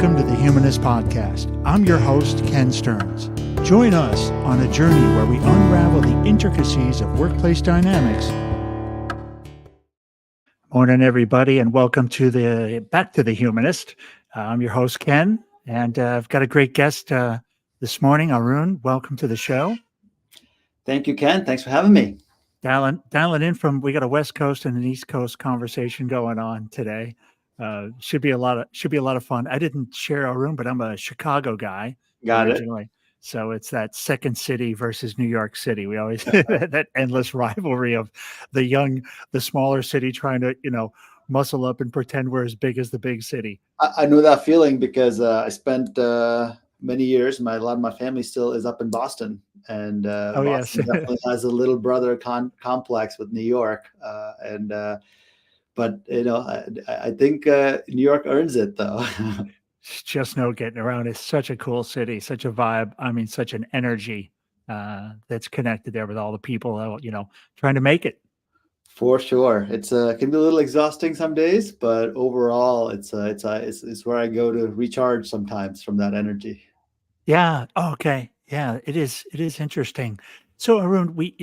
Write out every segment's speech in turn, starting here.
Welcome to the Humanist Podcast. I'm your host, Ken Stearns. Join us on a journey where we unravel the intricacies of workplace dynamics. Morning, everybody, and welcome to back to the Humanist. I'm your host, Ken, and I've got a great guest this morning, Arun. Welcome to the show. Thank you, Ken. Thanks for having me. Dialing in we got a West Coast and an East Coast conversation going on today. Should be a lot of fun. I didn't share Arun, but I'm a Chicago guy originally. So it's that second city versus New York City. We always that endless rivalry of the smaller city trying to, muscle up and pretend we're as big as the big city. I know that feeling because I spent many years. A lot of my family still is up in Boston, and Boston definitely has a little brother complex with New York. But I think New York earns it, though. It's just no getting around. It's such a cool city, such a vibe. I mean, such an energy that's connected there with all the people, trying to make it. For sure, it can be a little exhausting some days, but overall, it's where I go to recharge sometimes from that energy. Yeah. Okay. Yeah. It is interesting. So Arun, we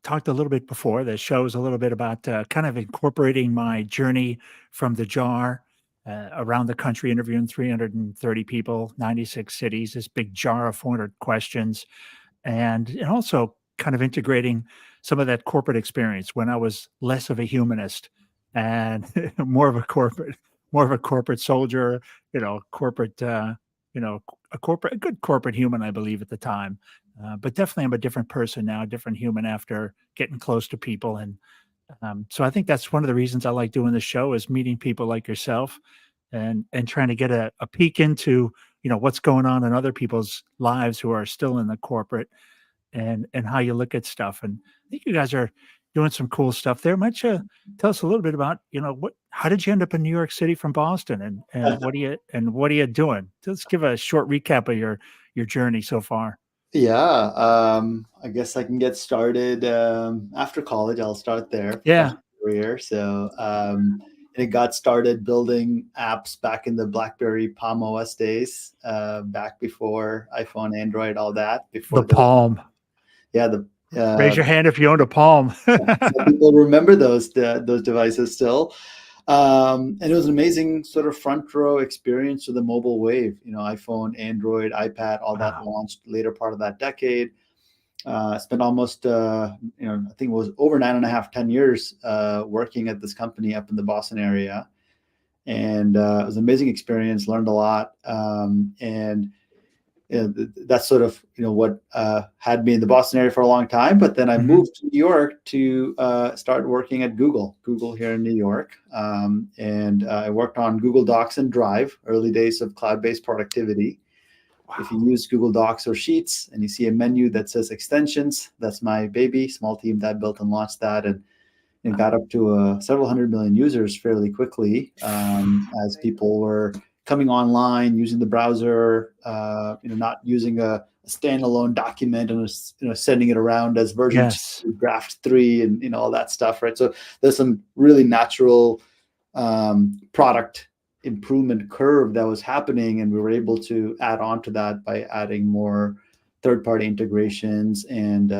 talked a little bit before the show is a little bit about kind of incorporating my journey from the jar around the country, interviewing 330 people, 96 cities, this big jar of 400 questions, and also kind of integrating some of that corporate experience when I was less of a humanist and more of a corporate soldier, a good corporate human, I believe at the time. But definitely I'm a different person now, a different human after getting close to people. And so I think that's one of the reasons I like doing the show is meeting people like yourself and trying to get a peek into, what's going on in other people's lives who are still in the corporate and how you look at stuff. And I think you guys are doing some cool stuff there. Why don't you tell us a little bit about, how did you end up in New York City from Boston and what are you doing? Let's give a short recap of your journey so far. Yeah, I guess I can get started after college. I'll start there. Yeah. Career. So it got started building apps back in the BlackBerry Palm OS days, back before iPhone, Android, all that. Before the Palm. Yeah, raise your hand if you owned a Palm. People remember those devices still. And it was an amazing sort of front row experience to the mobile wave, iPhone, Android, iPad, all that launched later part of that decade. Spent almost, I think it was over 10 years working at this company up in the Boston area. And it was an amazing experience, learned a lot. And that's sort of, what had me in the Boston area for a long time. But then I moved to New York to start working at Google here in New York. And I worked on Google Docs and Drive, early days of cloud-based productivity. Wow. If you use Google Docs or Sheets and you see a menu that says extensions, that's my baby. Small team that built and launched that and got up to several hundred million users fairly quickly as people were coming online, using the browser, not using a standalone document and sending it around as version 2, draft 3, and all that stuff, right? So there's some really natural product improvement curve that was happening, and we were able to add on to that by adding more third-party integrations and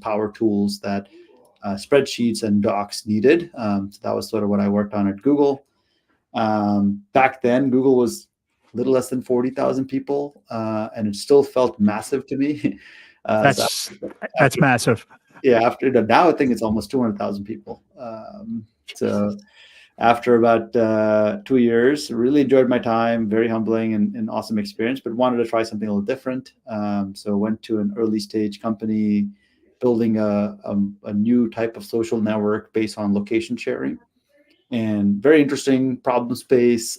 power tools that spreadsheets and docs needed. So that was sort of what I worked on at Google. Back then, Google was a little less than 40,000 people, and it still felt massive to me. That's massive. Yeah, now I think it's almost 200,000 people. So after about 2 years, really enjoyed my time, very humbling and awesome experience, but wanted to try something a little different. So went to an early stage company building a new type of social network based on location sharing. And very interesting problem space,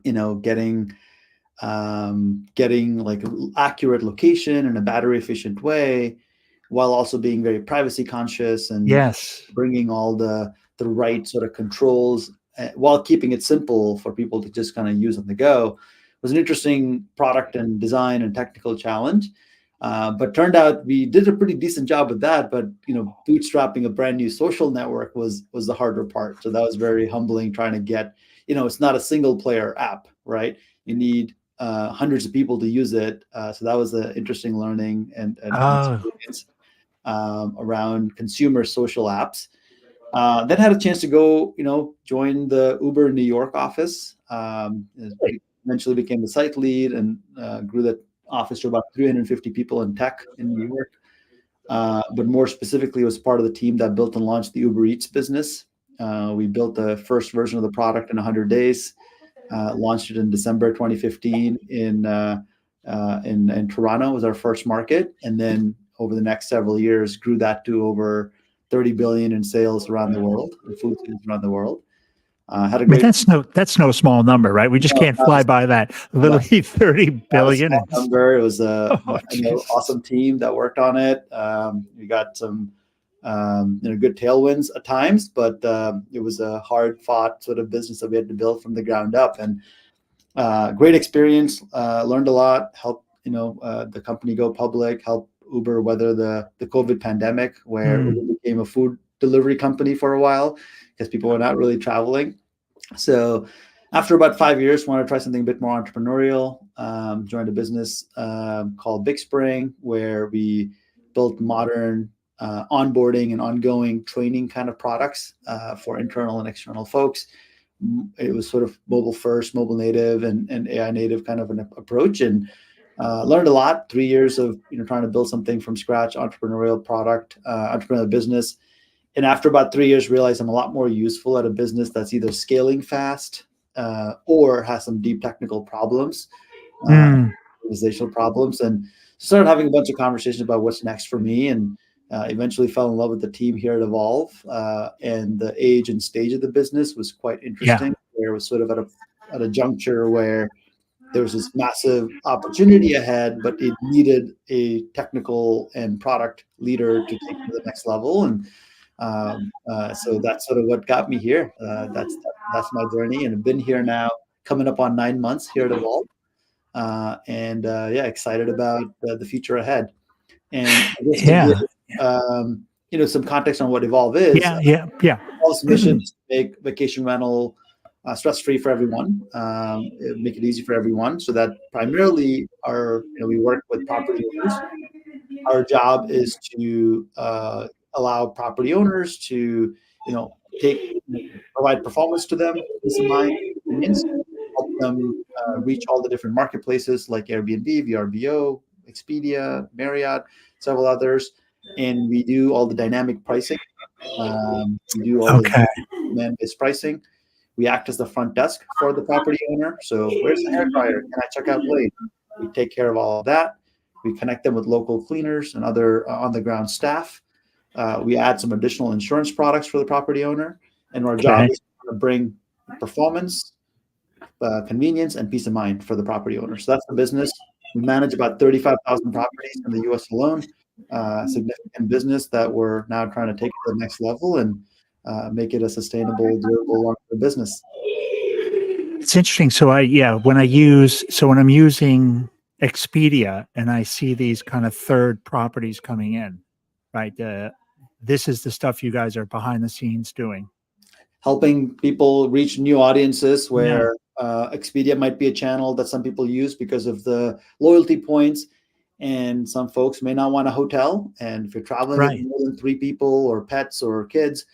getting like accurate location in a battery efficient way, while also being very privacy conscious and bringing all the right sort of controls while keeping it simple for people to just kind of use on the go. It was an interesting product and design and technical challenge. But turned out we did a pretty decent job with that. But bootstrapping a brand new social network was the harder part. So that was very humbling. Trying to get, it's not a single player app, right? You need hundreds of people to use it. So that was an interesting learning and Oh, experience around consumer social apps. Then had a chance to go, join the Uber New York office. Eventually became the site lead and grew that office to about 350 people in tech in New York. But more specifically, was part of the team that built and launched the Uber Eats business. We built the first version of the product in 100 days, launched it in December 2015 in Toronto was our first market, and then over the next several years grew that to over 30 billion in sales around the world, in food sales around the world. Had a I mean, great that's no small number, right? We just no, can't fly by that. not, Literally 30 not a billion. small number. It was a Oh, jeez. awesome team that worked on it. We got some good tailwinds at times, but it was a hard fought sort of business that we had to build from the ground up. And great experience. Learned a lot. Helped the company go public. Helped Uber weather the COVID pandemic, where Uber became a food delivery company for a while because people were not really traveling. So after about 5 years, wanted to try something a bit more entrepreneurial. Joined a business called Big Spring, where we built modern onboarding and ongoing training kind of products for internal and external folks. It was sort of mobile first, mobile native, and AI native kind of an approach, and learned a lot. 3 years of trying to build something from scratch, entrepreneurial product, entrepreneurial business. And after about 3 years, realized I'm a lot more useful at a business that's either scaling fast or has some deep technical problems, organizational problems, and started having a bunch of conversations about what's next for me. And eventually fell in love with the team here at Evolve. And the age and stage of the business was quite interesting. Where it was sort of at a juncture where there was this massive opportunity ahead, but it needed a technical and product leader to take it to the next level. And so that's sort of what got me here. That's my journey, and I've been here now, coming up on 9 months here at Evolve, and excited about the future ahead. And I guess to give some context on what Evolve is, Evolve's mission is to make vacation rental stress-free for everyone, make it easy for everyone. So that primarily we work with property owners. Our job is to allow property owners to, provide performance to them, peace of mind, convenience, help them reach all the different marketplaces like Airbnb, VRBO, Expedia, Marriott, several others. And we do all the dynamic pricing. We do all the demand-based pricing. We act as the front desk for the property owner. So where's the hair dryer? Can I check out late? We take care of all of that. We connect them with local cleaners and other on-the-ground staff. We add some additional insurance products for the property owner. And our job is to bring performance, convenience, and peace of mind for the property owner. So that's the business. We manage about 35,000 properties in the U.S. alone. Significant business that we're now trying to take to the next level and make it a sustainable, durable, long-term business. It's interesting. So when I'm using Expedia and I see these kind of third properties coming in, right? This is the stuff you guys are behind the scenes doing. Helping people reach new audiences where Expedia might be a channel that some people use because of the loyalty points. And some folks may not want a hotel. And if you're traveling with more than 3 people or pets or kids,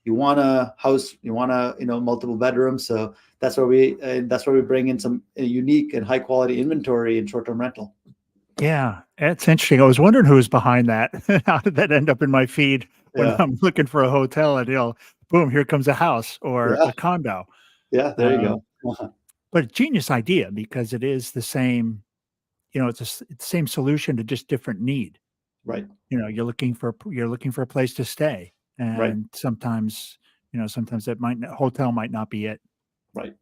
you want a house, you want multiple bedrooms. So that's where we bring in some unique and high quality inventory in short-term rental. Yeah, it's interesting. I was wondering who was behind that. How did that end up in my feed when I'm looking for a hotel and boom, here comes a house or a condo. Yeah, there you go. But genius idea, because it is the same, it's the same solution to just different need. Right. You're looking for a place to stay. And sometimes that hotel might not be it. Right.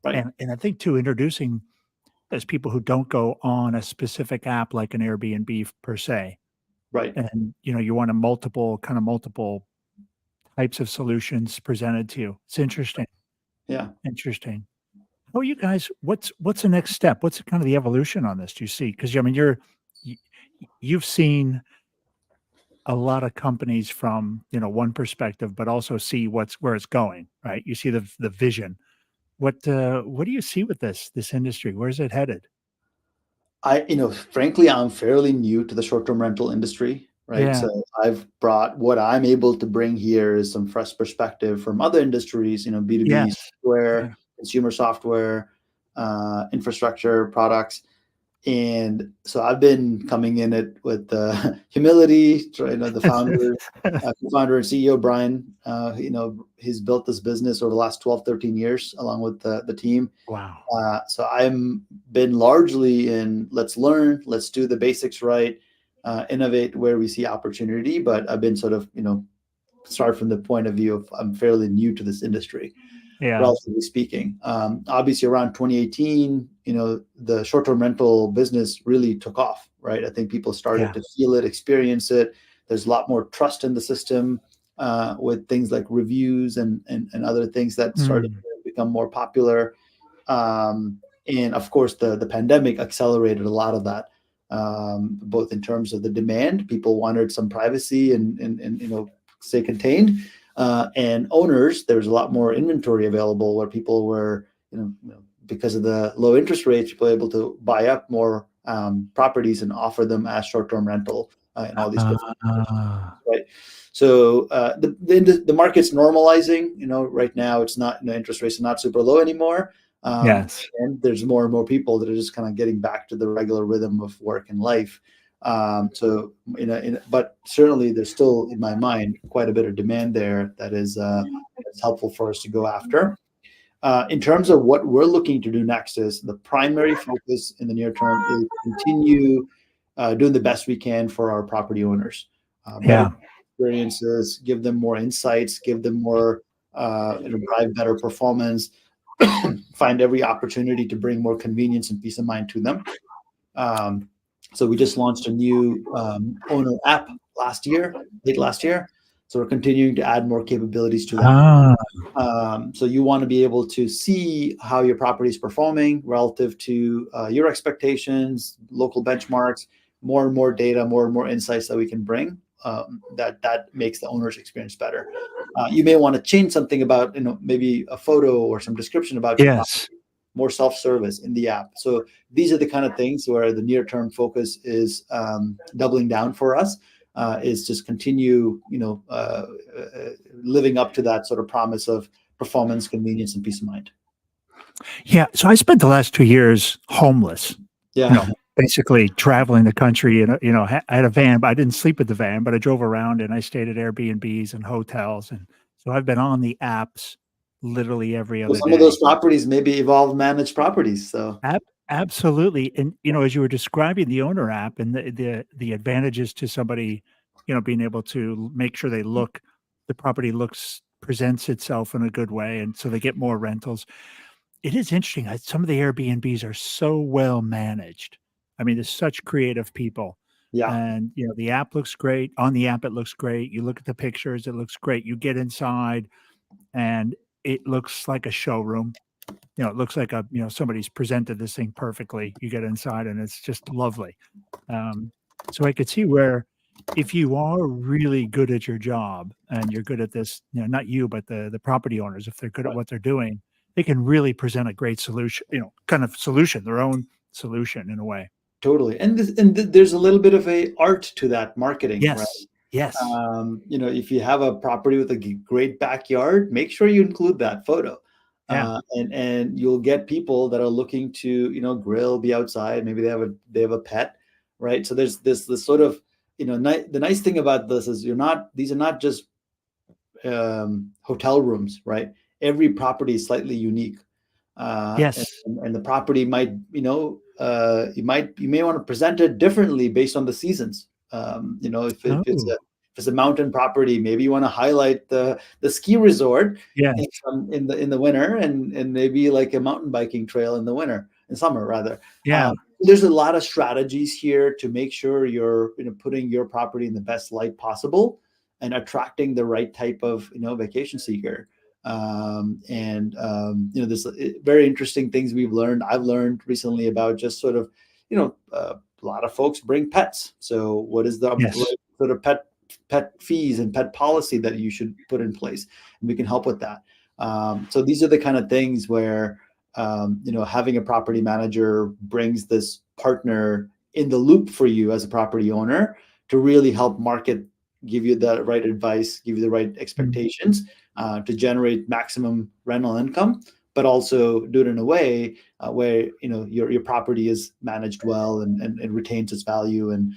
And I think too, introducing as people who don't go on a specific app like an Airbnb per se. Right. And you want multiple types of solutions presented to you. It's interesting. Yeah. Interesting. Oh, you guys, what's the next step? What's kind of the evolution on this? Do you see? Because you've seen a lot of companies from one perspective, but also see where it's going, right? You see the vision. what do you see with this industry? Where's it headed? Frankly, I'm fairly new to the short-term rental industry, right? Yeah. So I've brought what I'm able to bring here is some fresh perspective from other industries, B2B Yes. software, Yeah. consumer software, infrastructure products. And so I've been coming in it with humility. The founder and CEO, Brian, he's built this business over the last 12, 13 years along with the team. Wow. So I'm been largely in let's learn, let's do the basics right, innovate where we see opportunity. But I've been sort of, start from the point of view of I'm fairly new to this industry, Yeah. relatively speaking. Obviously, around 2018, the short-term rental business really took off, right? I think people started Yeah. to feel it, experience it. There's a lot more trust in the system with things like reviews and other things that started Mm. to become more popular. And of course, the pandemic accelerated a lot of that, both in terms of the demand. People wanted some privacy and stay contained. And owners, there was a lot more inventory available where people were, because of the low interest rates, people were able to buy up more properties and offer them as short-term rental in all these different Ah. right? So the market's normalizing. Right now it's not, interest rates are not super low anymore, Yes. and there's more and more people that are just kind of getting back to the regular rhythm of work and life. But certainly there's still, in my mind, quite a bit of demand there that is that's helpful for us to go after. In terms of what we're looking to do next, is the primary focus in the near term is continue doing the best we can for our property owners, better Yeah. experiences, give them more insights, give them more, drive better performance, find every opportunity to bring more convenience and peace of mind to them. Um, so we just launched a new owner app late last year. So we're continuing to add more capabilities to that. Ah. So you want to be able to see how your property is performing relative to your expectations, local benchmarks, more and more data, more and more insights that we can bring. That makes the owner's experience better. You may want to change something about, maybe a photo or some description about your property, Yes. more self-service in the app. So these are the kind of things where the near-term focus is doubling down for us. Is just continue, living up to that sort of promise of performance, convenience, and peace of mind. Yeah. So I spent the last 2 years homeless, Yeah, basically traveling the country and, I had a van, but I didn't sleep with the van, but I drove around and I stayed at Airbnbs and hotels. And so I've been on the apps literally every well, other some of those day. properties maybe evolve managed properties. So Absolutely. And, as you were describing the owner app and the advantages to somebody, being able to make sure the property presents itself in a good way. And so they get more rentals. It is interesting. Some of the Airbnbs are so well managed. I mean, there's such creative people. yeah, And, the app looks great. On the app, it looks great. You look at the pictures, it looks great. You get inside and it looks like a showroom. It looks like somebody's presented this thing perfectly. You get inside and it's just lovely. Um, so I could see where if you are really good at your job and you're good at this, not you, but the property owners, if they're good at right, what they're doing, they can really present a great solution, kind of solution, their own solution in a way. totally. There's a little bit of a art to that marketing, right? Yes. Yes. If you have a property with a great backyard, make sure you include that photo. Yeah. And you'll get people that are looking to, grill, be outside. Maybe they have a pet, right? So there's this sort of, the nice thing about this is these are not just hotel rooms, right? Every property is slightly unique, Yes. and the property might, you may want to present it differently based on the seasons. Oh, If it's a mountain property, maybe you want to highlight the ski resort yes. in the winter, and maybe like a mountain biking trail in summer rather. Yeah. There's a lot of strategies here to make sure you're, putting your property in the best light possible and attracting the right type of, vacation seeker. There's very interesting things I've learned recently about just sort of, a lot of folks bring pets. So what is the Yes. right sort of pet fees and pet policy that you should put in place? And we can help with that. So these are the kind of things where having a property manager brings this partner in the loop for you as a property owner to really help market, give you the right advice, give you the right expectations to generate maximum rental income, but also do it in a way where your property is managed well and it retains its value, and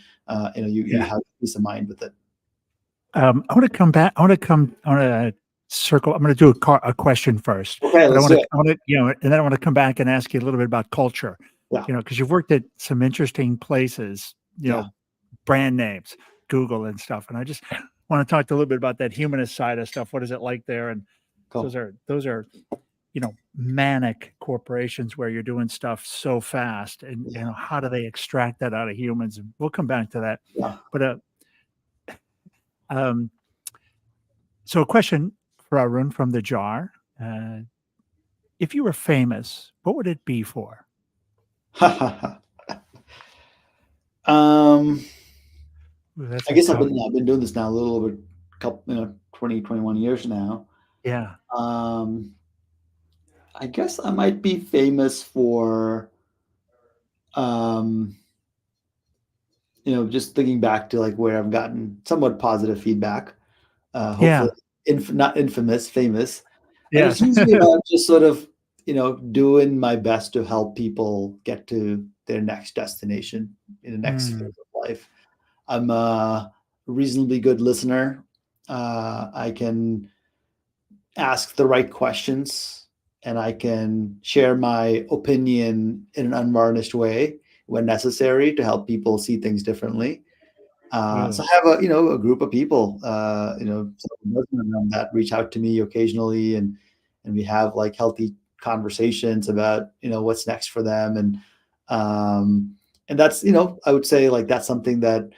you Yeah. have peace of mind with it. I want to come back. I want to circle. I'm going to do a question first, Okay, but let's do it. I want to, and then I want to come back and ask you a little bit about culture. Yeah, Because you've worked at some interesting places. yeah, Brand names, Google and stuff, and I just want to talk a little bit about that humanist side of stuff. What is it like there? And cool. those are manic corporations where you're doing stuff so fast, and Yeah, how do they extract that out of humans? And we'll come back to that. yeah. But um, so a question for Arun from the jar. If you were famous, what would it be for? um, Ooh, that's I a guess tough. I've been doing this now a little over couple 20, 21 years now. Yeah. Um, I guess I might be famous for um, just thinking back to like where I've gotten somewhat positive feedback. Hopefully, Yeah. not infamous, famous, and it's Yes. usually about just sort of doing my best to help people get to their next destination in the next phase Mm, of life. I'm a reasonably good listener. I can ask the right questions, and I can share my opinion in an unvarnished way when necessary to help people see things differently. So good. I have a group of people, that reach out to me occasionally, and we have like healthy conversations about what's next for them, and that's I would say like that's something that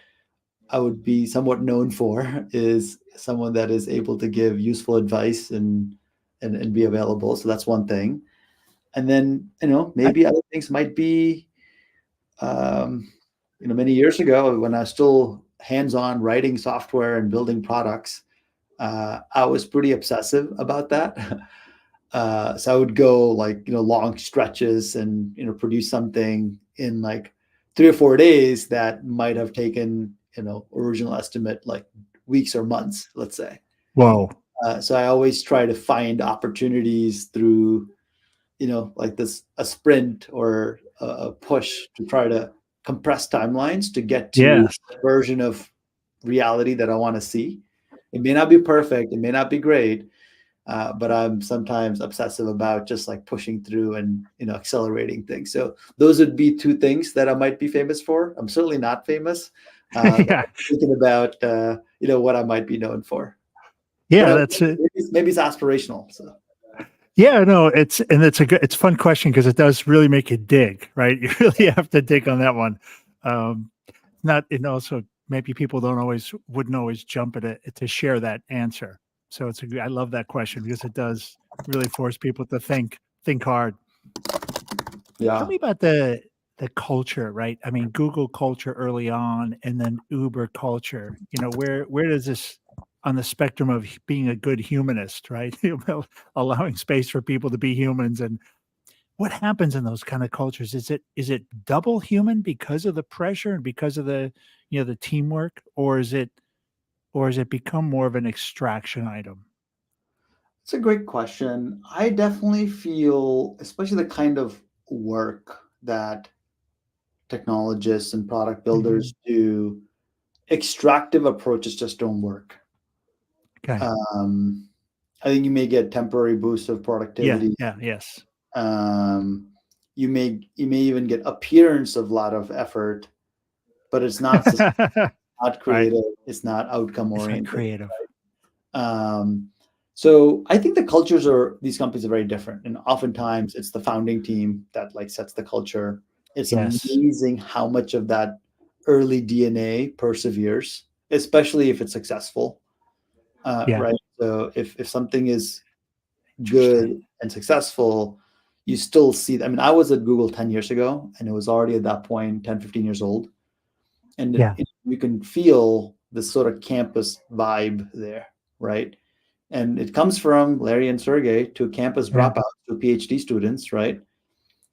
I would be somewhat known for, is someone that is able to give useful advice and be available. So that's one thing. And then I, maybe other things might be um, many years ago when I was still hands-on writing software and building products, I was pretty obsessive about that. So I would go like long stretches and produce something in like 3 or 4 days that might have taken original estimate like weeks or months, let's say. whoa. So I always try to find opportunities through like this a sprint or a push to try to compress timelines to get to Yes. a version of reality that I want to see. It may not be perfect, it may not be great, but I'm sometimes obsessive about just like pushing through and accelerating things. So those would be two things that I might be famous for. I'm certainly not famous. But Yeah. I'm thinking about what I might be known for. Yeah. But That's it. maybe it's aspirational. So Yeah. No, it's a fun question because it does really make you dig, right? You really have to dig on that one. Um, not, and also maybe people wouldn't always jump at it to share that answer. So I love that question because it does really force people to think hard. Tell yeah. me about the culture, right? I mean, Google culture early on, and then Uber culture. Where does this on the spectrum of being a good humanist, right? Allowing space for people to be humans, and what happens in those kind of cultures? Is it double human because of the pressure and because of the teamwork, or is it become more of an extraction item? It's a great question. I definitely feel, especially the kind of work that technologists and product Mhm. builders do, extractive approaches just don't work. Okay. Um, I think you may get temporary boosts of Yeah. productivity. Yeah. Yes. Um, you may even get appearance of a lot of effort, but it's not Right. creative. It's not outcome It's not oriented. creative. Um, so I think the cultures are these companies are very different, and oftentimes it's the founding team that like sets the culture. It's Yes. amazing how much of that early DNA perseveres, especially if it's successful. Yeah. Right. So if something is Interesting. good and successful, you still see. I mean, I was at Google 10 years ago, and it was already at that point 10, 15 years old, and Yeah. you can feel this sort of campus vibe there, right? And it comes from Larry and Sergey to campus Yeah. dropouts to PhD students, right?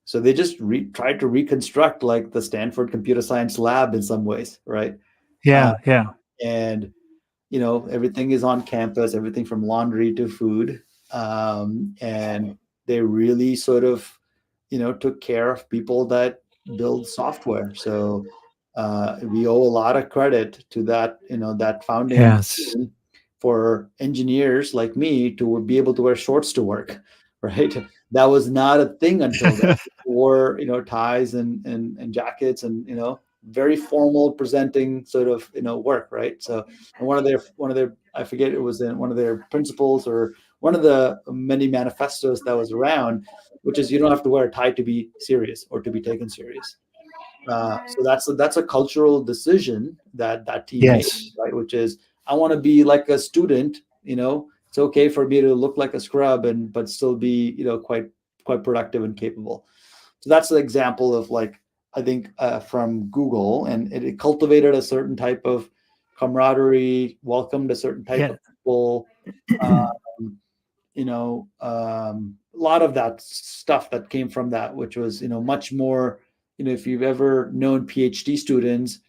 So they just tried to reconstruct like the Stanford computer science lab in some ways, right? Uh, Yeah. Yeah. and everything is on campus, everything from laundry to food, and they really sort of took care of people that build software. So we owe a lot of credit to that founding Yes. team for engineers like me to be able to wear shorts to work, right? That was not a thing until then. Wore ties and jackets and very formal presenting sort of work, right? So and one of their I forget, it was in one of their principles or one of the many manifestos that was around, which is you don't have to wear a tie to be serious or to be taken serious. So that's a cultural decision that team made, Yes. right? Which is I want to be like a student. It's okay for me to look like a scrub and but still be quite productive and capable. So that's the example of like I think from Google, and it cultivated a certain type of camaraderie, welcomed a certain type Yeah. of people. Um, a lot of that stuff that came from that, which was much more. If you've ever known PhD students,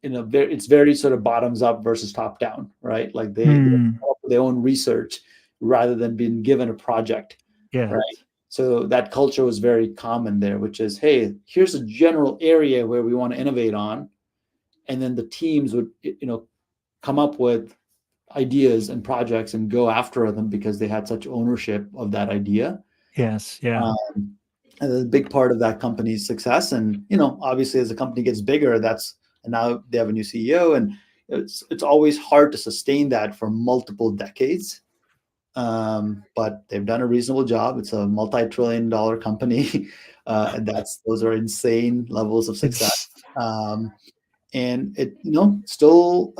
it's very sort of bottoms up versus top down, right? Like they Mm. come up with their own research rather than being given a project, Yeah. right? So that culture was very common there, which is, hey, here's a general area where we want to innovate on, and then the teams would come up with ideas and projects and go after them because they had such ownership of that idea. Yes. Yeah. Um, and a big part of that company's success. And obviously, as the company gets bigger, and now they have a new CEO, and it's always hard to sustain that for multiple decades. But they've done a reasonable job. It's a multi-trillion-dollar company, and those are insane levels of success. It's Um, and it still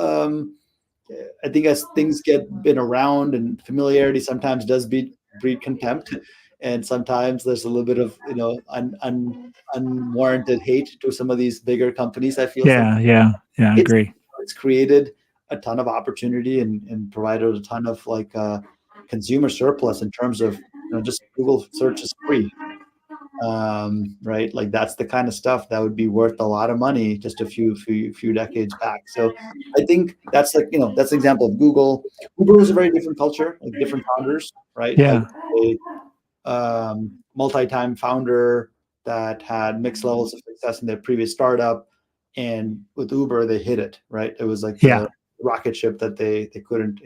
I think as things get been around and familiarity sometimes does breed contempt, and sometimes there's a little bit of unwarranted hate to some of these bigger companies. I feel some yeah. Yeah. Yeah. I it's agree. it's created a ton of opportunity and provided a ton of like consumer surplus in terms of just Google search is free, right? Like that's the kind of stuff that would be worth a lot of money just a few decades back. So I think that's like that's an example of Google. Uber is a very different culture, like different founders, right? I would Yeah. say multi-time founder that had mixed levels of success in their previous startup, and with Uber they hit it, right? It was like Yeah. the rocket ship that they couldn't,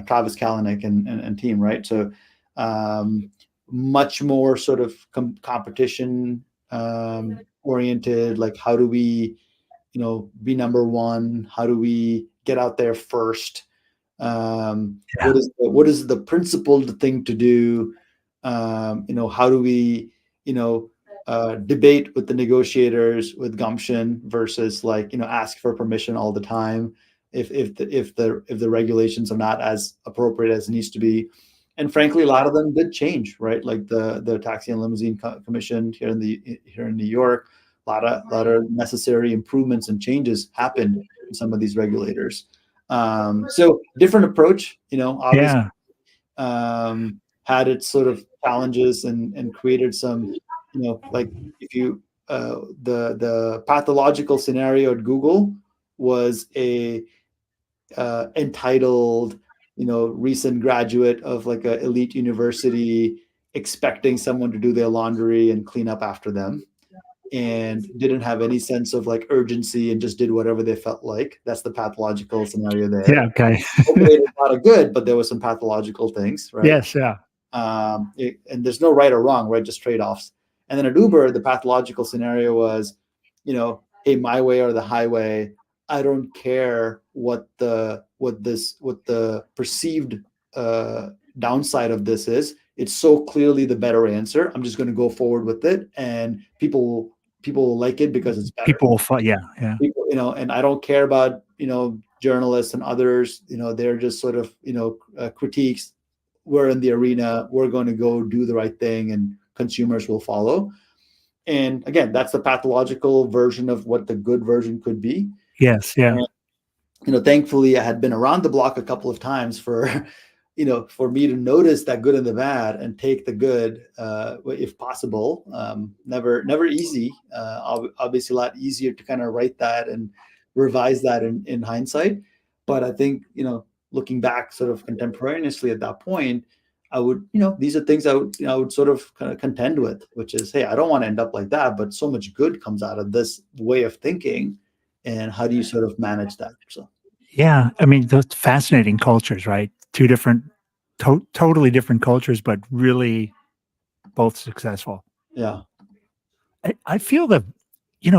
Travis Kalanick and team, right? So um, much more sort of competition oriented, like how do we be number one, how do we get out there first, Yeah. what is the principled thing to do, how do we debate with the negotiators with gumption versus like ask for permission all the time if the regulations are not as appropriate as it needs to be. And frankly, a lot of them did change, right? Like the taxi and limousine commission here in New York, a lot of necessary improvements and changes happened in some of these regulators. So different approach, obviously, Yeah. had its sort of challenges and created some, like if you the pathological scenario at Google was a entitled, recent graduate of like a elite university expecting someone to do their laundry and clean up after them, and didn't have any sense of like urgency and just did whatever they felt like. That's the pathological scenario Yeah. there. Okay. Hopefully, it was a lot of good, but there was some pathological things, right? Yes. Yeah. And there's no right or wrong, right? Just trade-offs. And then at Uber, the pathological scenario was, hey, my way or the highway. I don't care what the perceived downside of this is. It's so clearly the better answer. I'm just going to go forward with it, and people will like it because it's better. People will fight. Yeah. Yeah. People, and I don't care about journalists and others. They're just sort of critiques. We're in the arena. We're going to go do the right thing, and consumers will follow. And again, that's the pathological version of what the good version could be. Yes. Yeah. And, thankfully, I had been around the block a couple of times for for me to notice that good and the bad and take the good, if possible. Never easy. Obviously, a lot easier to kind of write that and revise that in hindsight. But I think, looking back sort of contemporaneously at that point, I would, these are things I would sort of kind of contend with, which is, hey, I don't want to end up like that, but so much good comes out of this way of thinking. And how do you sort of manage that? So, Yeah, I mean, those fascinating cultures, right? Two different, totally different cultures, but really both successful. yeah. I feel that,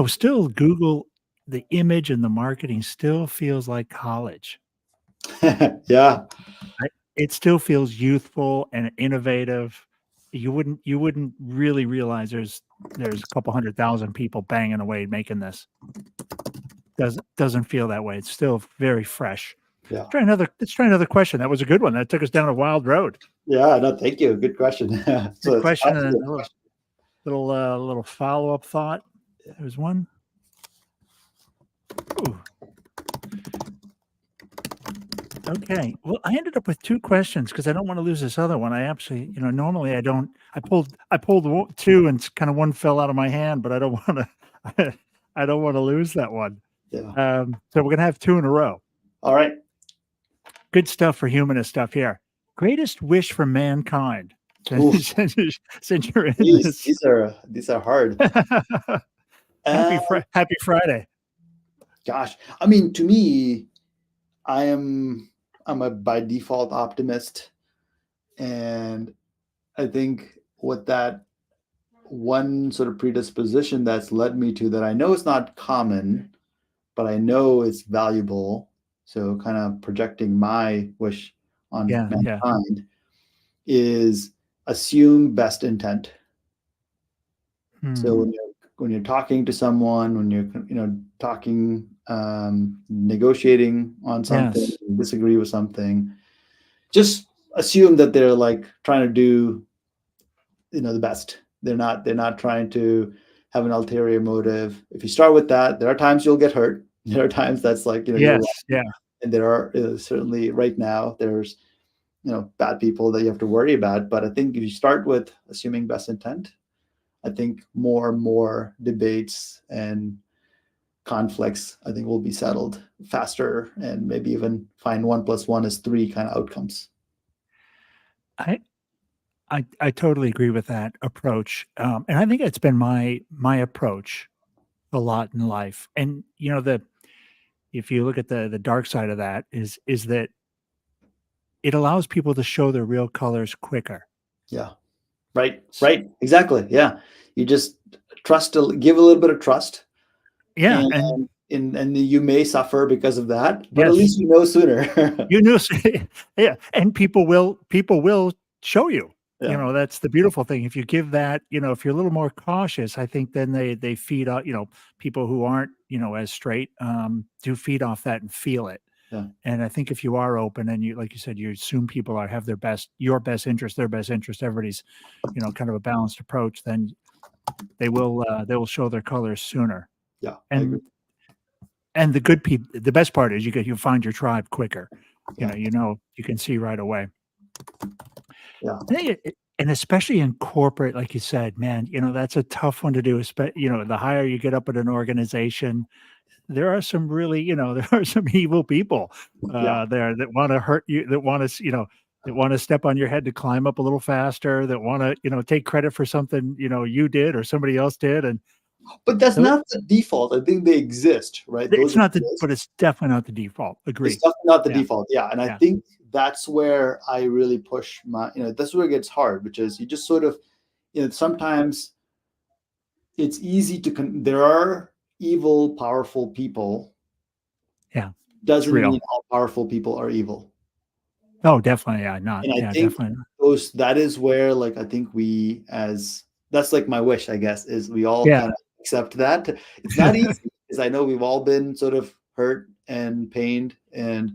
still Google, the image and the marketing still feels like college. Yeah. It still feels youthful and innovative. You wouldn't really realize there's a couple 100,000 people banging away making this. Doesn't feel that way. It's still very fresh. Yeah. Let's try another question. That was a good one. That took us down a wild road. Yeah, no, thank you. Good question. So Good it's question and a little follow-up thought. There's one. Ooh. Okay. Well, I ended up with 2 questions because I don't wanna lose this other one. I actually, normally I don't. I pulled 2 and kinda one fell out of my hand, but I don't wanna I don't wanna lose that one. yeah. So we're gonna have 2 in a row. All right. Good stuff for humanist stuff here. Greatest wish for mankind Oof, since you're in these this. these are hard. Uh, Happy Friday. Gosh, I mean, to me, I'm a by default optimist, and I think what that one sort of predisposition that's led me to that I know it's not common, but I know it's valuable. So kind of projecting my wish on Yeah, yeah. mankind is assume best intent. So Hmm. when you're talking to someone, when you're talking, negotiating on something, Yes. disagree with something, just assume that they're like trying to do the best. They're not trying to have an ulterior motive. If you start with that, there are times you'll get hurt. There are times that's like you're Yes, wrong, yeah. and there are certainly right now there's bad people that you have to worry about. But I think if you start with assuming best intent, I think more and more debates and conflicts, I think, will be settled faster and maybe even find 1 + 1 is 3 kind of outcomes. I I totally agree with that approach, and I think it's been my approach a lot in life, and, if you look at the dark side of that is that it allows people to show their real colors quicker. Yeah. Right. Right. Exactly. Yeah. You just give a little bit of trust, Yeah, and and and you may suffer because of that, but at yes, least you know sooner. you knew yeah, and people will show you. Yeah. That's the beautiful thing. If you give that, if you're a little more cautious, I think then they feed off, people who aren't, as straight, do feed off that and feel it. Yeah. And I think if you are open and you, like you said, you assume people have your best interest, their best interest, everybody's, kind of a balanced approach, then they will show their colors sooner. Yeah. I agree. And the good people, the best part is you find your tribe quicker. Yeah. You can see right away. Yeah. I think and especially in corporate, like you said, man, that's a tough one to do. The higher you get up at an organization, there are some really, there are some evil people Yeah. there that want to hurt you, that want to step on your head to climb up a little faster, that want to, take credit for something, you did or somebody else did. And But that's tho- not the default. I think they exist, right? it's Those not exist. but it's definitely not the default. It's Agree. definitely not the Yeah. default. Yeah. And I Yeah. think that's where I really push that's where it gets hard, which is you just sort of, sometimes it's easy to, there are evil, powerful people. Yeah. It's Doesn't mean real. all powerful people are evil. Oh, definitely. Yeah. Not. And I Yeah. think Definitely not. that is where, like, I think that's like my wish, I guess, is we all Yeah. kind of accept that. It's not easy because I know we've all been sort of hurt and pained and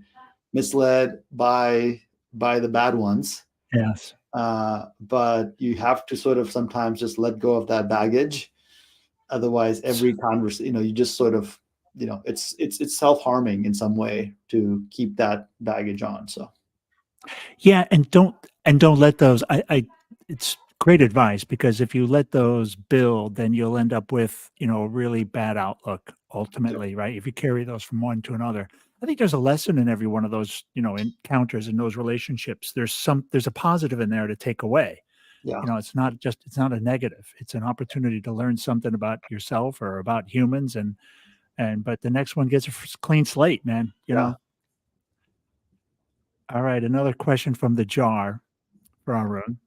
misled by the bad ones. Yes. But you have to sort of sometimes just let go of that baggage. Otherwise, every conversation, you just sort of, it's self-harming in some way to keep that baggage on. So Yeah, and don't let those I it's great advice because if you let those build, then you'll end up with, a really bad outlook Yeah. ultimately, right? If you carry those from one to another. I think there's a lesson in every one of those, encounters in those relationships. There's a positive in there to take away. Yeah. It's not a negative. It's an opportunity to learn something about yourself or about humans but the next one gets a clean slate, man, you Yeah. know? All right, another question from the jar for Arun.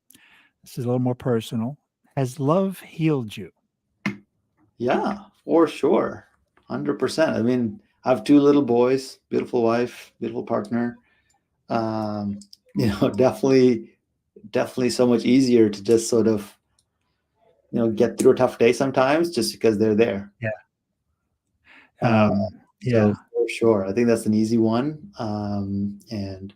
This is a little more personal. Has love healed you? Yeah, for sure. 100%. I mean, I have two little boys, beautiful wife, beautiful partner. Um, definitely so much easier to just sort of, get through a tough day sometimes just because they're there. Yeah. Uh, Yeah. so for sure, I think that's an easy one. And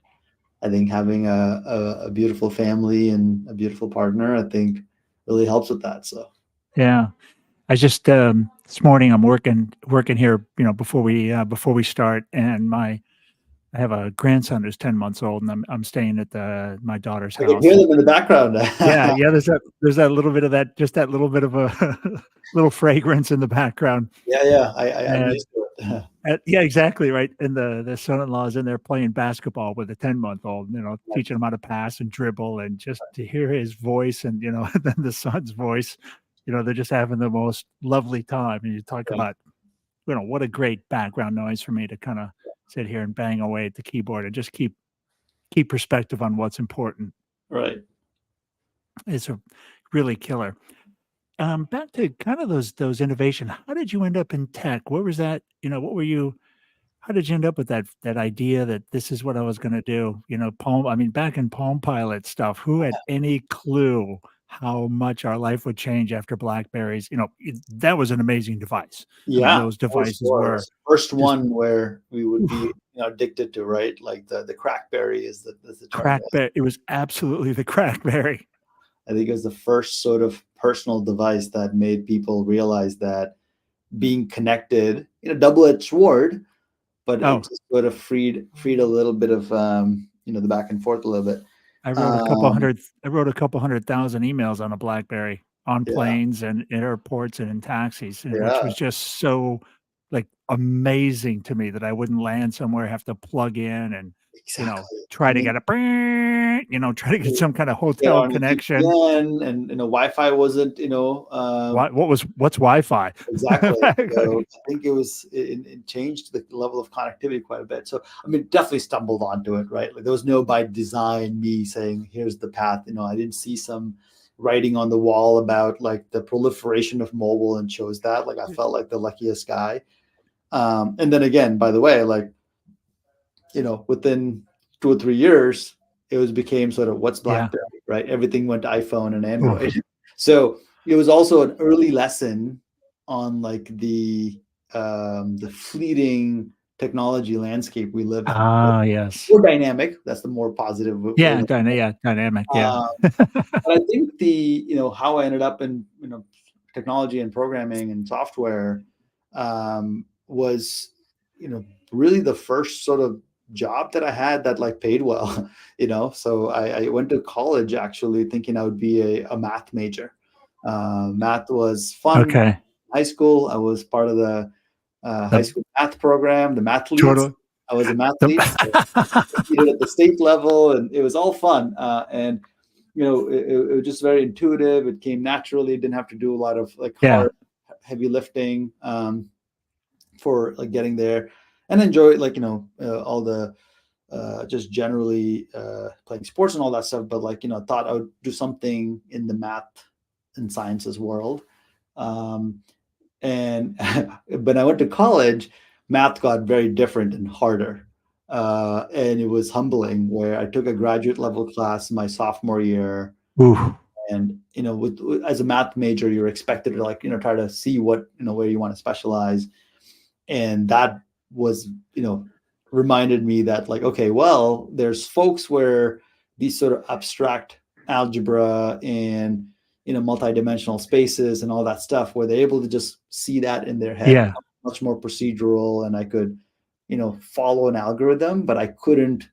I think having a beautiful family and a beautiful partner, I think really helps with that. So Yeah. I just this morning I'm working here, before we start, and I have a grandson who's 10 months old, and I'm staying at my daughter's I can hear house. them in the background. Yeah, yeah, there's that little bit of that, just that little bit of a little fragrance in the background. Yeah, yeah. I'm And used to it. yeah, exactly, right, and the son-in-law is in there playing basketball with a 10-month-old, teaching him how to pass and dribble, and just to hear his voice and, and then the son's voice, they're just having the most lovely time, and you talk Yeah, about, what a great background noise for me to kinda sit here and bang away at the keyboard and just keep perspective on what's important. right. It's a really killer. Back to kind of those innovation, how did you end up in tech? What was that, what were you how did you end up with that idea that this is what I was gonna do? Back in Palm Pilot stuff, who had any clue how much our life would change after BlackBerries? That was an amazing device. I mean, Yeah, those for devices sure. were It's the first just one where we would be, oof, addicted to, right? Like the crackberry is the term. crackberry. It was absolutely the crackberry. I think it was the first sort of personal device that made people realize that being connected, double-edged sword, but it Oh, just sort of freed a little bit of the back and forth a little bit. Um, I wrote a couple 100,000 emails on a BlackBerry, on yeah, planes and in airports and in taxis, and which yeah, was just so, like, amazing to me that I wouldn't land somewhere, have to plug in and, exactly. I try to mean, get try to get some kinda get hotel on a connection. VPN, and Wi-Fi wasn't, What's Wi-Fi? exactly. So I think it changed the level of connectivity quite a bit. So I mean, definitely stumbled onto it, right? Like there was no by design me saying, "Here's the path." I didn't see some writing on the wall about like the proliferation of mobile and chose that. Like I felt like the luckiest guy. And then again, by the way, like within 2 or 3 years, it was became sort of what's Yeah. BlackBerry, right? Everything went to iPhone and Android. Oof. So it was also an early lesson on like the fleeting technology landscape we live in. Ah, yes. More dynamic. That's the more positive way to. Dynamic, yeah. Um, but I think how I ended up in technology and programming and software was really the first sort of job that I had that like paid well. So I went to college actually thinking I would be a math major. Math was fun. Okay. High school, I was part of the high The school math program, the math leads. total I was a math the lead. So competed at the state level, and it was all fun. And it was just very intuitive. It came naturally. Didn't have to do a lot of like Yeah. hard, heavy lifting for like getting there, and enjoy like all the just generally playing sports and all that stuff. But like thought I would do something in the math and sciences world. Um, and when I went to college, math got very different and harder. And it was humbling where I took a graduate level class my sophomore year. Ooh. And, as a math major, you're expected to like, try to see what, where you want to specialize. And that was, reminded me that like, okay, well, there's folks where these sort of abstract algebra and multidimensional spaces and all that stuff where they're able to just see that in their head, Yeah. much more procedural, and I could follow an algorithm, but I couldn't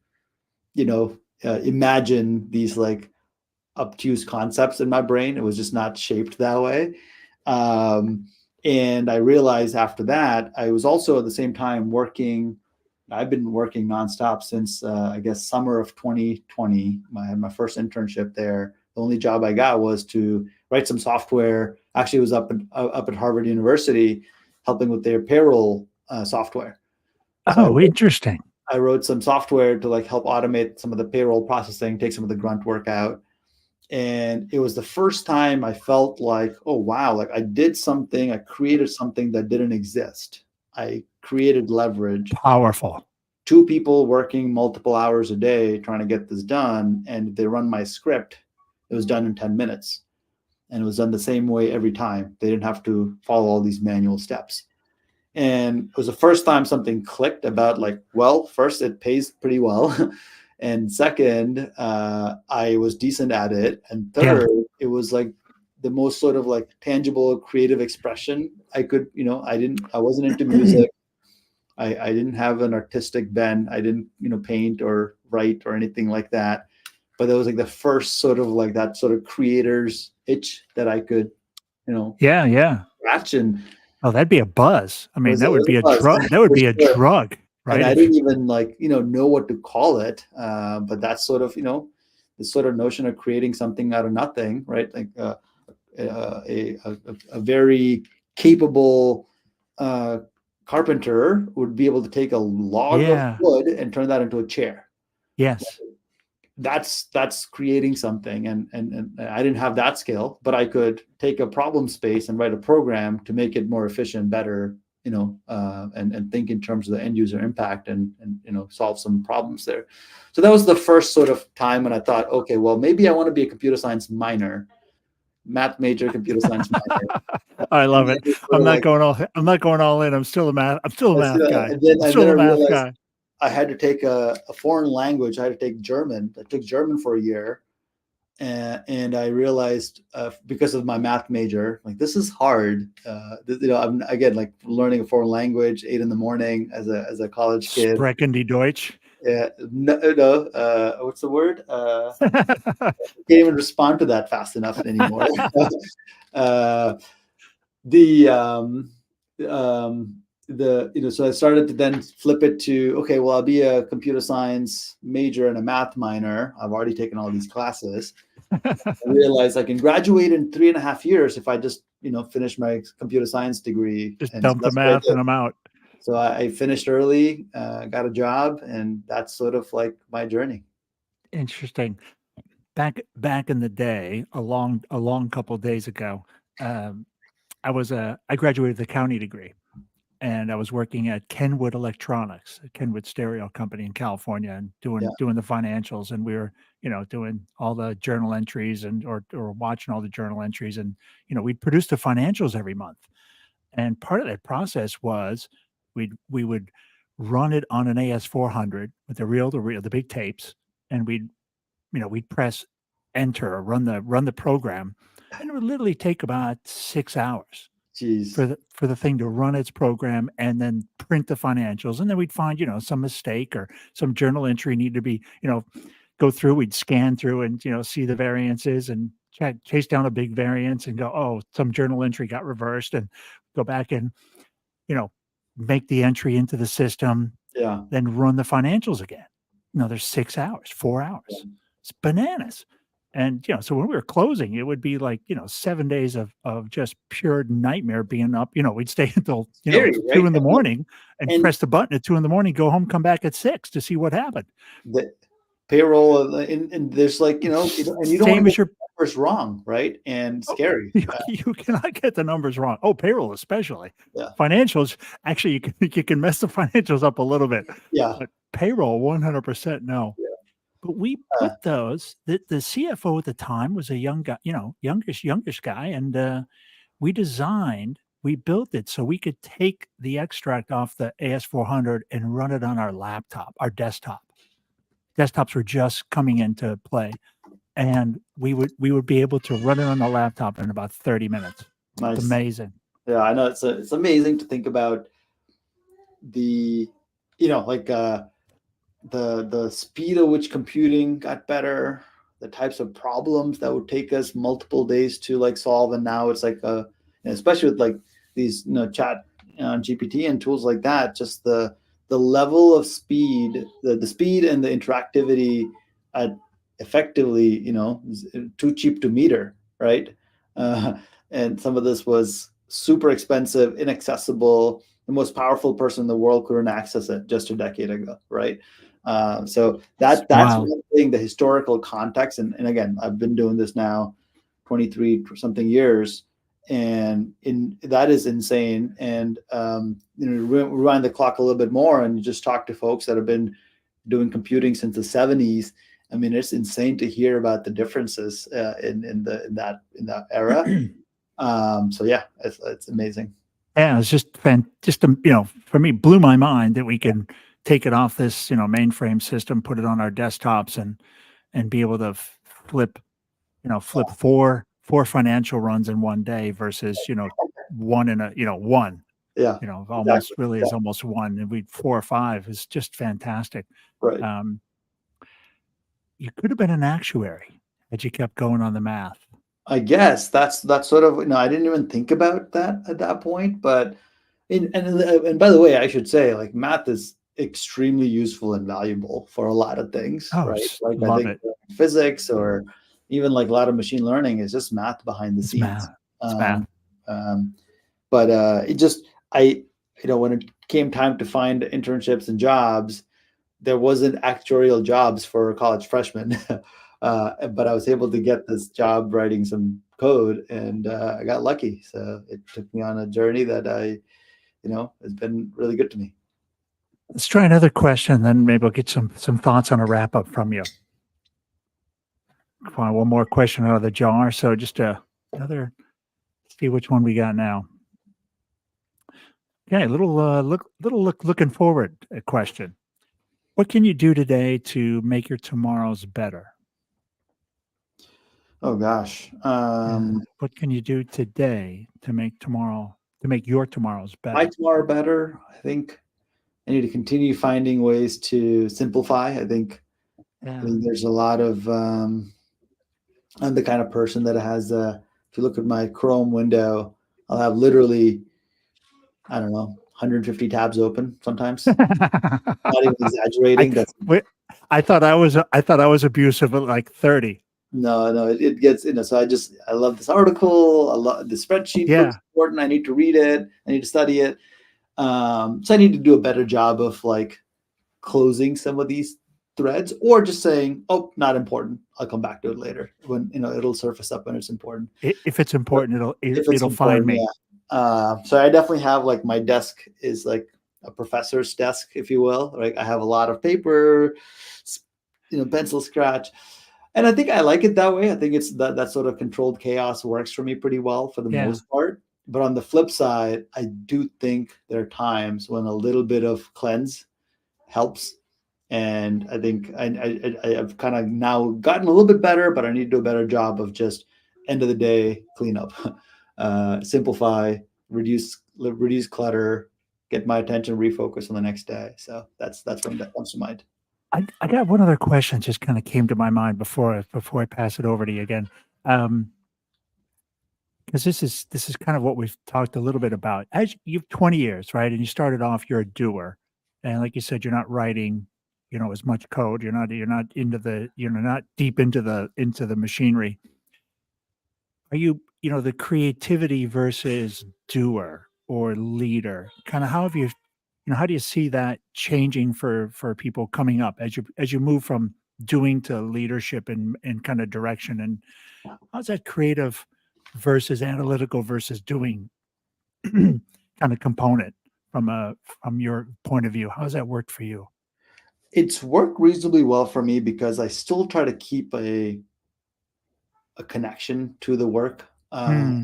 imagine these like obtuse concepts in my brain. It was just not shaped that way. Um, and I realized after that, I was also at the same time working. I've been working nonstop since I guess summer of 2020. My first internship there. The only job I got was to write some software. Actually, it was up at Harvard University, helping with their payroll software. So Oh, interesting. I wrote some software to like help automate some of the payroll processing, take some of the grunt work out. And it was the first time I felt like, oh wow, like I did something, I created something that didn't exist. I created leverage. Powerful. Two people working multiple hours a day trying to get this done, and they run my script. It was done in 10 minutes. And it was done the same way every time. They didn't have to follow all these manual steps. And it was the first time something clicked about like, well, first it pays pretty well. And second, I was decent at it. And Yeah. third, it was like the most sort of like tangible creative expression I could, I wasn't into music. I didn't have an artistic bent. I didn't, paint or write or anything like that. But that was like the first sort of like that sort of creator's itch that I could, Yeah. Yeah. scratch. And Oh, that'd be a buzz. I mean, it that would was be a a buzz drug. That would for be a sure. drug, And right? I If didn't even like, know what to call it. But that's sort of, this sort of notion of creating something out of nothing, right? Like a very capable carpenter would be able to take a log of yeah. wood and turn that into a chair. Yes. That's creating something. And I didn't have that skill, but I could take a problem space and write a program to make it more efficient, better, and think in terms of the end user impact and solve some problems there. So that was the first sort of time when I thought, okay, well, maybe I want to be a computer science minor, math major, computer science minor. I And love then it. it sort of like, I'm not going all in. I'm still a math guy. I'm and then still I a math realized guy. I had to take a foreign language. I had to take German. I took German for a year. And I realized because of my math major, like this is hard. I'm again like learning a foreign language 8 a.m. as a college kid. Sprechen die Deutsch. No, what's the word? Can't even respond to that fast enough anymore. uh, the so I started to then flip it to, okay, well, I'll be a computer science major and a math minor. I've already taken all these classes. I realized I can graduate in 3.5 years if I just finish my computer science degree. Just And so dump the that's what I math did. and I'm out. So I finished early, got a job, and that's sort of like my journey. Interesting. Back in the day, a long couple of days ago, um, I graduated with a county degree, and I was working at Kenwood Electronics, a Kenwood stereo company in California, and Yeah, doing the financials, and we were doing all the journal entries and or watching all the journal entries, and we'd produce the financials every month. And part of that process was we would run it on an AS400 with the reel to reel, the big tapes, and we'd press enter or run the program, and it would literally take about 6 hours geez, for the thing to run its program and then print the financials, and then we'd find, some mistake or some journal entry needed to be, go through, we'd scan through and, see the variances and chase down a big variance and go, "Oh, some journal entry got reversed," and go back and, you know, make the entry into the system, yeah. then run the financials again. There's 6 hours, 4 Yeah. hours. It's bananas. And, so when we were closing, it would be like, 7 days of just pure nightmare being up. We'd stay until, Scary, 2 right? in the morning and And press the button at 2 in the morning, go home, come back at 6 to see what happened. the payroll, and there's like and you don't want to Same get as your the numbers wrong, right? And oh, scary. you cannot get the numbers wrong. Oh, payroll especially. Yeah, Financials, actually, you can mess the financials up a little bit, yeah, but payroll, 100% no. yeah. But we Uh, put those the CFO at the time was a young guy, youngish guy, and, we built it so we could take the extract off the AS400 and run it on our laptop, our desktop. Desktops were just coming into play, and we would be able to run it on the laptop in about 30 minutes. It's nice. amazing. Yeah, I know it's amazing to think about the like the speed at which computing got better, the types of problems that would take us multiple days to like solve, and now it's like especially with like these chat GPT and tools like that, just the level of speed, the speed and the interactivity at effectively too cheap to meter, right? uh, and some of this was super expensive, inaccessible. The most powerful person in the world couldn't access it just a decade ago, right? So It's that's wild. one thing, the historical context. And again, I've been doing this now 23 something years, and that is insane. And rewind the clock a little bit more, and you just talk to folks that have been doing computing since the 70s. I mean, it's insane to hear about the differences in that era. So yeah, it's amazing. Yeah, it's just for me, blew my mind that we can take it off this mainframe system, put it on our desktops, and be able to flip flip four financial runs in one day versus one in a one. Yeah, Almost exactly. really Yeah, is almost one, and we 4 or 5 is just fantastic. right. Um, you could have been an actuary had you kept going on the math. I guess that's sort of I didn't even think about that at that point, but and by the way, I should say like math is extremely useful and valuable for a lot of things, Oh, right? Like I love think it. physics or even like a lot of machine learning is just math behind the It's scenes. math. It's math. Um, um, but it just I when it came time to find internships and jobs, there wasn't actuarial jobs for college freshmen. But I was able to get this job writing some code, and I got lucky. So it took me on a journey that has been really good to me. Let's try another question, then maybe we'll get some thoughts on a wrap up from you. Find one more question out of the jar. So just another. See which one we got now. Okay, looking forward question. What can you do today to make your tomorrows better? Oh gosh. Yeah. What can you do today to make your tomorrows My better? tomorrow better. I think I need to continue finding ways to simplify. I Yeah. think there's a lot of I'm the kind of person that has if you look at my Chrome window, I'll have literally, I don't know, 150 tabs open sometimes. Not even I exaggerating. That's wait, I thought I was abusive at like 30. no, it gets, so I love this article. I love the spreadsheet Yeah. looks important. I need to read it. I need to study it. So I need to do a better job of like closing some of these threads, or just saying, oh, not important. I'll come back to it later when, it'll surface up when it's important. If it's But important, if it's it'll find important, me. yeah. So I definitely have like my desk is like a professor's desk, if you will. Like I have a lot of paper, pencil scratch, and I think I like it that way. I think it's that sort of controlled chaos works for me pretty well for the Yeah. most part. But on the flip side, I do think there are times when a little bit of cleanse helps. And I think I've kind of now gotten a little bit better, but I need to do a better job of just end of the day cleanup, simplify, reduce clutter, get my attention refocused on the next day. So that's one that comes to mind. I got one other question just kind of came to my mind before I pass it over to you again. Because this is kind of what we've talked a little bit about. As you've 20 years, right? And you started off, you're a doer. And like you said, you're not writing, as much code. You're not not deep into the machinery. Are you, the creativity versus doer or leader? Kind of how have you, how do you see that changing for people coming up as you move from doing to leadership and kind of direction? And how's that creative versus analytical versus doing kind of component from your point of view? How's that worked for you? It's worked reasonably well for me because I still try to keep a connection to the work. Hmm.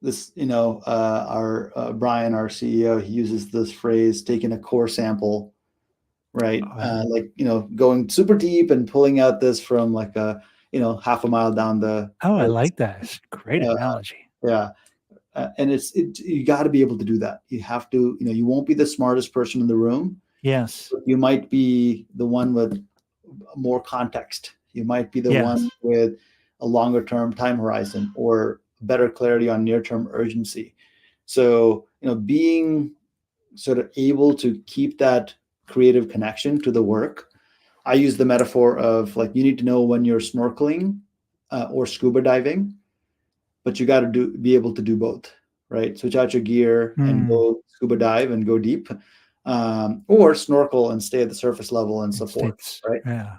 This, our Brian, our CEO, he uses this phrase, taking a core sample, right? Oh, yeah. Like, going super deep and pulling out this from like half a mile down the Oh, I earth. like that. It's a great Uh, analogy. yeah. And you got to be able to do that. You have to, you won't be the smartest person in the room, Yes. You might be the one with more context. You might be the Yes. one with a longer term time horizon or better clarity on near term urgency. So, being sort of able to keep that creative connection to the work. I use the metaphor of like you need to know when you're snorkeling or scuba diving, but you got to be able to do both, right? Switch out your gear and Mm. go scuba dive and go deep, or snorkel and stay at the surface level and so forth, It's right? yeah.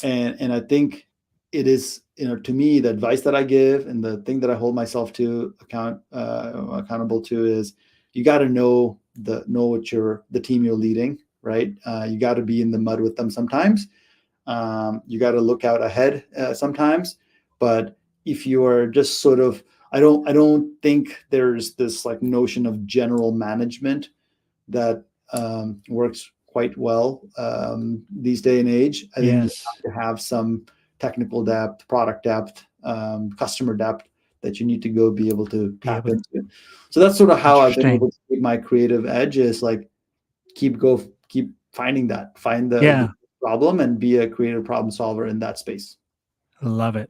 And I think it is, to me, the advice that I give and the thing that I hold myself to accountable to is you got to know what the team you're leading, right? You got to be in the mud with them sometimes. You got to look out ahead sometimes, but if you are just sort of, I don't think there's this like notion of general management that works quite well these day and age. I think you Yes. have to have some technical depth, product depth, customer depth that you need to go be able to Be tap able to, into. So that's sort of how I've been able interesting. to keep my creative edge is like keep finding that, find the Yeah. problem and be a creative problem solver in that space. Love it.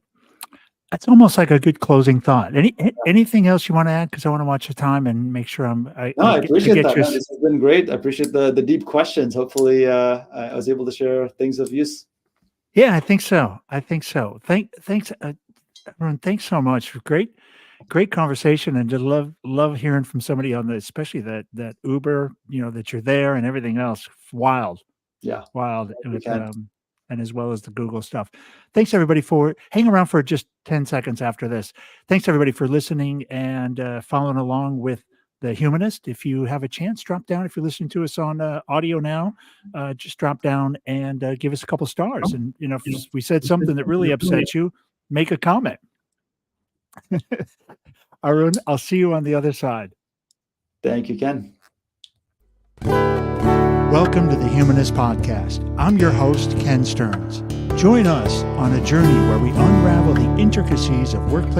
It's almost like a good closing thought. Anything else you want to add? Because I want to watch the time and make sure No, I I appreciate get that. you. No, this has been great. I appreciate the deep questions. Hopefully, I was able to share things of use. Yeah, I think so. I think so. Thanks, everyone. Thanks so much. Great conversation, and just love hearing from somebody on the, especially that Uber, that you're there and everything else. Wild. Yeah, Wild we with, can. and as well as the Google stuff. Thanks everybody for hang around for just 10 seconds after this. Thanks everybody for listening and following along with the Humanist. If you have a chance, drop down. If you're listening to us on audio now, just drop down and give us a couple stars. And if we said something that really upsets you, make a comment. Arun, I'll see you on the other side. Thank you, Ken. Welcome to the Humanist Podcast. I'm your host, Ken Stearns. Join us on a journey where we unravel the intricacies of workplace